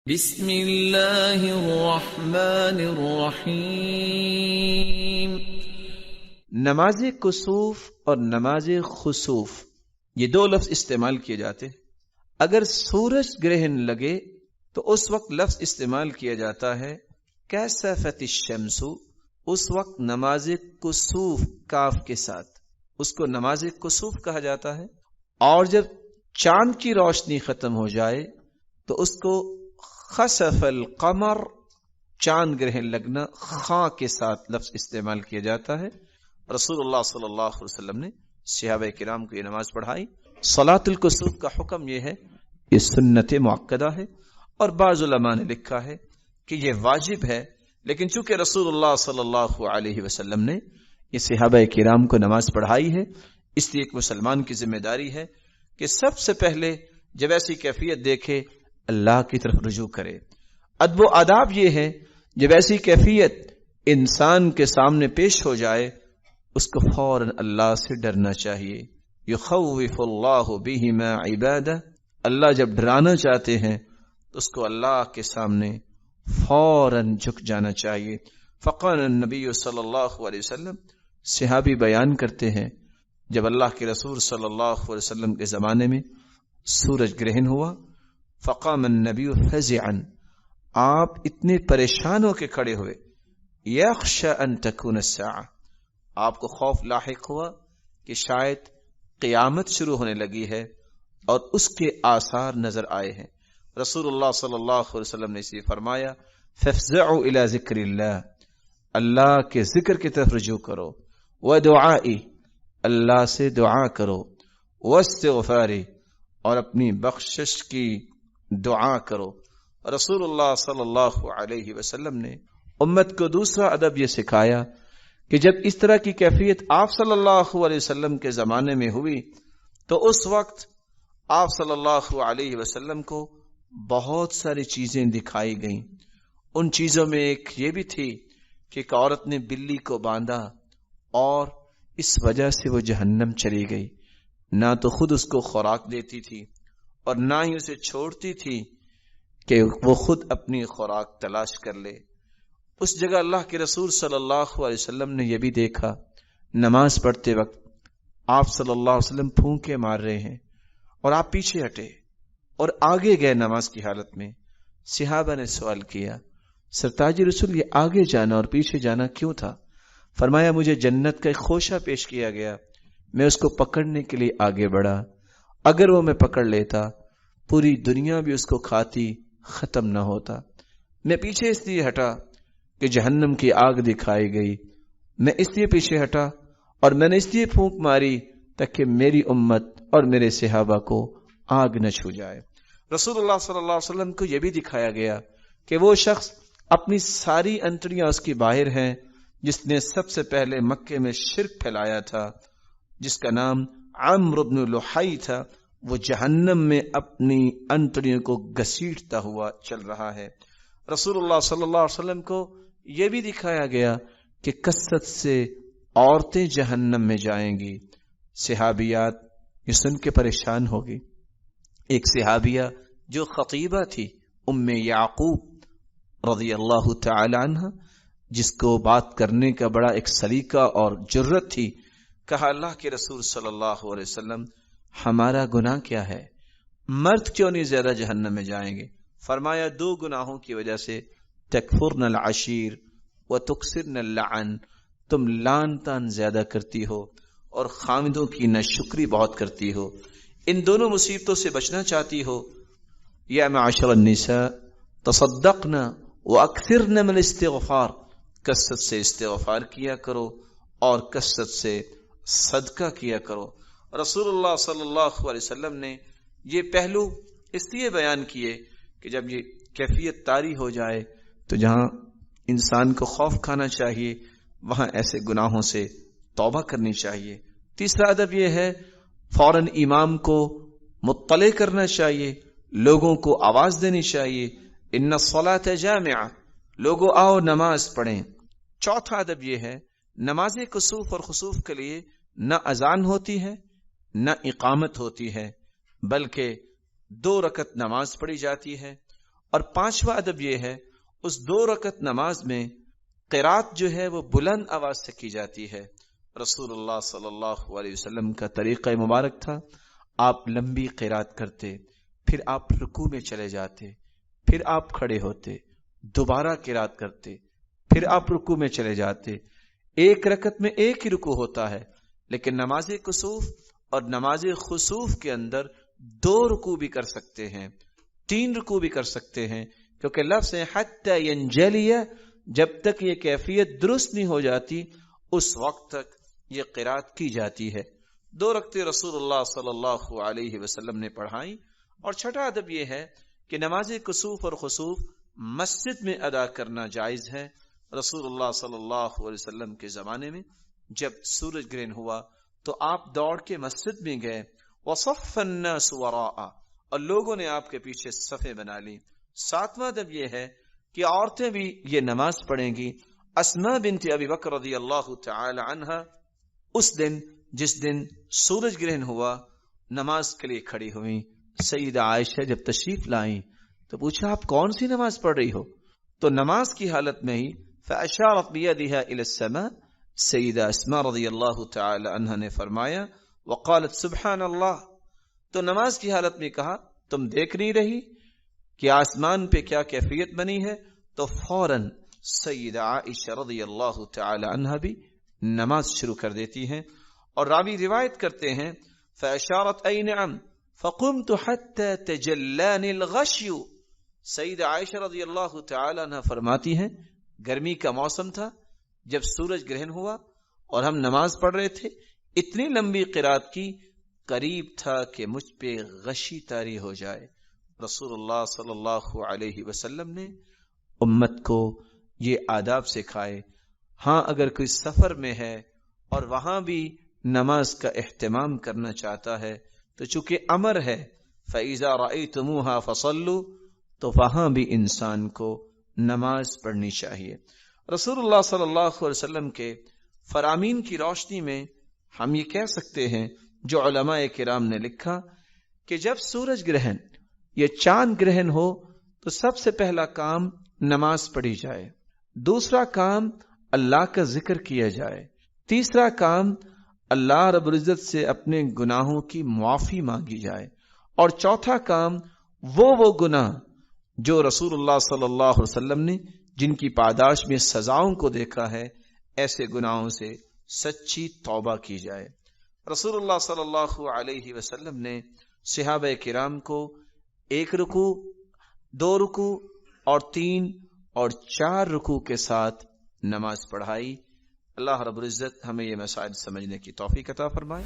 بسم اللہ الرحمن الرحیم۔ نماز کسوف اور نماز خسوف یہ دو لفظ استعمال کیے جاتے ہیں۔ اگر سورج گرہن لگے تو اس وقت لفظ استعمال کیا جاتا ہے کسفت الشمس، اس وقت نماز کسوف کاف کے ساتھ اس کو نماز کسوف کہا جاتا ہے۔ اور جب چاند کی روشنی ختم ہو جائے تو اس کو خسف القمر، چاند گرہن لگنا، خاں کے ساتھ لفظ استعمال کیا جاتا ہے۔ رسول اللہ صلی اللہ علیہ وسلم نے صحابہ کرام کو یہ نماز پڑھائی۔ صلاۃ الکسوف کا حکم یہ ہے، یہ سنت مؤکدہ ہے، اور بعض علماء نے لکھا ہے کہ یہ واجب ہے، لیکن چونکہ رسول اللہ صلی اللہ علیہ وسلم نے یہ صحابہ کرام کو نماز پڑھائی ہے، اس لیے ایک مسلمان کی ذمہ داری ہے کہ سب سے پہلے جب ایسی کیفیت دیکھے اللہ کی طرف رجوع کرے۔ ادب و آداب یہ ہے، جب ایسی کیفیت انسان کے سامنے پیش ہو جائے اس کو فوراً اللہ سے ڈرنا چاہیے۔ یخوف اللہ بہما عبادہ، اللہ جب ڈرانا چاہتے ہیں تو اس کو اللہ کے سامنے فوراً جھک جانا چاہیے۔ فقال النبی صلی اللہ علیہ وسلم، صحابی بیان کرتے ہیں جب اللہ کے رسول صلی اللہ علیہ وسلم کے زمانے میں سورج گرہن ہوا، فقام النبی فزعا، آپ اتنے پریشان ہو کے کھڑے ہوئے، یخشى ان تکون الساعہ، آپ کو خوف لاحق ہوا کہ شاید قیامت شروع ہونے لگی ہے اور اس کے آثار نظر آئے ہیں۔ رسول اللہ صلی اللہ علیہ وسلم نے اسے فرمایا، فافزعوا الى ذکر اللہ، اللہ کے ذکر کی طرف رجوع کرو، ودعائی، اللہ سے دعا کرو، واستغفاری، اور اپنی بخشش کی دعا کرو۔ رسول اللہ صلی اللہ علیہ وسلم نے امت کو دوسرا ادب یہ سکھایا کہ جب اس طرح کی کیفیت آپ صلی اللہ علیہ وسلم کے زمانے میں ہوئی تو اس وقت آپ صلی اللہ علیہ وسلم کو بہت ساری چیزیں دکھائی گئیں۔ ان چیزوں میں ایک یہ بھی تھی کہ ایک عورت نے بلی کو باندھا اور اس وجہ سے وہ جہنم چلی گئی، نہ تو خود اس کو خوراک دیتی تھی اور نہ ہی اسے چھوڑتی تھی کہ وہ خود اپنی خوراک تلاش کر لے۔ اس جگہ اللہ کے رسول صلی اللہ علیہ وسلم نے یہ بھی دیکھا، نماز پڑھتے وقت آپ صلی اللہ علیہ وسلم پھونکے مار رہے ہیں اور آپ پیچھے ہٹے اور آگے گئے نماز کی حالت میں۔ صحابہ نے سوال کیا، سرتاج رسول یہ آگے جانا اور پیچھے جانا کیوں تھا؟ فرمایا، مجھے جنت کا ایک خوشہ پیش کیا گیا، میں اس کو پکڑنے کے لیے آگے بڑھا، اگر وہ میں پکڑ لیتا پوری دنیا بھی اس کو کھاتی ختم نہ ہوتا۔ میں پیچھے اس لیے ہٹا کہ جہنم کی آگ دکھائی گئی، میں اس لیے پیچھے ہٹا اور میں نے اس لیے پھونک ماری تاکہ میری امت اور میرے صحابہ کو آگ نہ چھو جائے۔ رسول اللہ صلی اللہ علیہ وسلم کو یہ بھی دکھایا گیا کہ وہ شخص اپنی ساری انتڑیاں اس کی باہر ہیں جس نے سب سے پہلے مکے میں شرک پھیلایا تھا، جس کا نام عمرو بن لحی تھا، وہ جہنم میں اپنی انتڑیوں کو گھسیٹتا ہوا چل رہا ہے۔ رسول اللہ صلی اللہ علیہ وسلم کو یہ بھی دکھایا گیا کہ کثرت سے عورتیں جہنم میں جائیں گی۔ صحابیات یہ سن کے پریشان ہوگی۔ ایک صحابیہ جو خطیبہ تھی، ام یعقوب رضی اللہ تعالی عنہ، جس کو بات کرنے کا بڑا ایک سلیقہ اور جرت تھی، کہا، اللہ کے رسول صلی اللہ علیہ وسلم ہمارا گناہ کیا ہے؟ مرد کیوں نہیں زیادہ جہنم میں جائیں گے؟ فرمایا، دو گناہوں کی وجہ سے، تکفرن العشیر وتکثرن اللعن، تم لعن طعن زیادہ کرتی ہو اور خامدوں کی ناشکری بہت کرتی ہو، ان دونوں مصیبتوں سے بچنا چاہتی ہو، یا معاشر النساء تصدقن واکثرن من الاستغفار، کثرت سے استغفار کیا کرو اور کثرت سے صدقہ کیا کرو۔ رسول اللہ صلی اللہ علیہ وسلم نے یہ پہلو اس لیے بیان کیے کہ جب یہ کیفیت طاری ہو جائے تو جہاں انسان کو خوف کھانا چاہیے وہاں ایسے گناہوں سے توبہ کرنی چاہیے۔ تیسرا ادب یہ ہے، فوراً امام کو مطلع کرنا چاہیے، لوگوں کو آواز دینی چاہیے، ان الصلاۃ جامعہ، لوگوں آؤ نماز پڑھیں۔ چوتھا ادب یہ ہے، نماز کسوف اور خسوف کے لیے نہ اذان ہوتی ہے نہ اقامت ہوتی ہے، بلکہ 2 رکعت نماز پڑھی جاتی ہے اور پانچواں ادب یہ ہے اس 2 رکعت نماز میں قرات جو ہے وہ بلند آواز سے کی جاتی ہے. رسول اللہ صلی اللہ علیہ وسلم کا طریقہ مبارک تھا، آپ لمبی قرات کرتے، پھر آپ رکوع میں چلے جاتے، پھر آپ کھڑے ہوتے، دوبارہ قرات کرتے، پھر آپ رکوع میں چلے جاتے. ایک رکعت میں ایک ہی رکوع ہوتا ہے، لیکن نماز کسوف اور نماز خسوف کے اندر 2 رکوع بھی کر سکتے ہیں، 3 رکوع بھی کر سکتے ہیں، کیونکہ لفظ حتی ینجلی، جب تک یہ کیفیت درست نہیں ہو جاتی اس وقت تک یہ قرات کی جاتی ہے. 2 رکعتیں رسول اللہ صلی اللہ علیہ وسلم نے پڑھائیں. اور چھٹا ادب یہ ہے کہ نماز کسوف اور خسوف مسجد میں ادا کرنا جائز ہے. رسول اللہ صلی اللہ علیہ وسلم کے زمانے میں جب سورج گرہن ہوا تو آپ دوڑ کے مسجد میں گئے، وصف الناس وراء، اور لوگوں نے آپ کے پیچھے صفیں بنا لی. 7واں ادب یہ ہے کہ عورتیں بھی یہ نماز پڑھیں گی. اسماء بنت ابی بکر رضی اللہ تعالی عنہا اس دن جس دن سورج گرہن ہوا نماز کے لیے کھڑی ہوئی. سیدہ عائشہ جب تشریف لائیں تو پوچھا آپ کون سی نماز پڑھ رہی ہو؟ تو نماز کی حالت میں ہی فاشارت بیدہا الی السماء، سیدہ اسماء رضی اللہ تعالی عنہا نے فرمایا وقالت سبحان اللہ، تو نماز کی حالت میں کہا تم دیکھ نہیں رہی کہ آسمان پہ کیا کیفیت بنی ہے؟ تو فوراً سیدہ عائشہ رضی اللہ تعالی عنہا بھی نماز شروع کر دیتی ہیں. اور راوی روایت کرتے ہیں فاشارت ای نعم فقمت حتى تجلاني الغشي، سیدہ عائشہ رضی اللہ تعالی عنہ فرماتی ہیں گرمی کا موسم تھا، جب سورج گرہن ہوا اور ہم نماز پڑھ رہے تھے، اتنی لمبی قرات کی، قریب تھا کہ مجھ پہ غشی طاری ہو جائے. رسول اللہ صلی اللہ علیہ وسلم نے امت کو یہ آداب سکھائے. ہاں اگر کوئی سفر میں ہے اور وہاں بھی نماز کا اہتمام کرنا چاہتا ہے تو چونکہ امر ہے فَإِذَا رَأَيْتُمُوهَا فَصَلُّوا، تو وہاں بھی انسان کو نماز پڑھنی چاہیے. رسول اللہ صلی اللہ علیہ وسلم کے فرامین کی روشنی میں ہم یہ کہہ سکتے ہیں جو علماء کرام نے لکھا کہ جب سورج گرہن یا چاند گرہن ہو تو سب سے پہلا کام نماز پڑھی جائے، دوسرا کام اللہ کا ذکر کیا جائے، تیسرا کام اللہ رب العزت سے اپنے گناہوں کی معافی مانگی جائے، اور چوتھا کام وہ گناہ جو رسول اللہ صلی اللہ علیہ وسلم نے جن کی پاداش میں سزاؤں کو دیکھا ہے، ایسے گناہوں سے سچی توبہ کی جائے. رسول اللہ صلی اللہ علیہ وسلم نے صحابہ کرام کو 1 رکوع، 2 رکوع اور 3 اور 4 رکوع کے ساتھ نماز پڑھائی. اللہ رب العزت ہمیں یہ مسائل سمجھنے کی توفیق عطا فرمائے.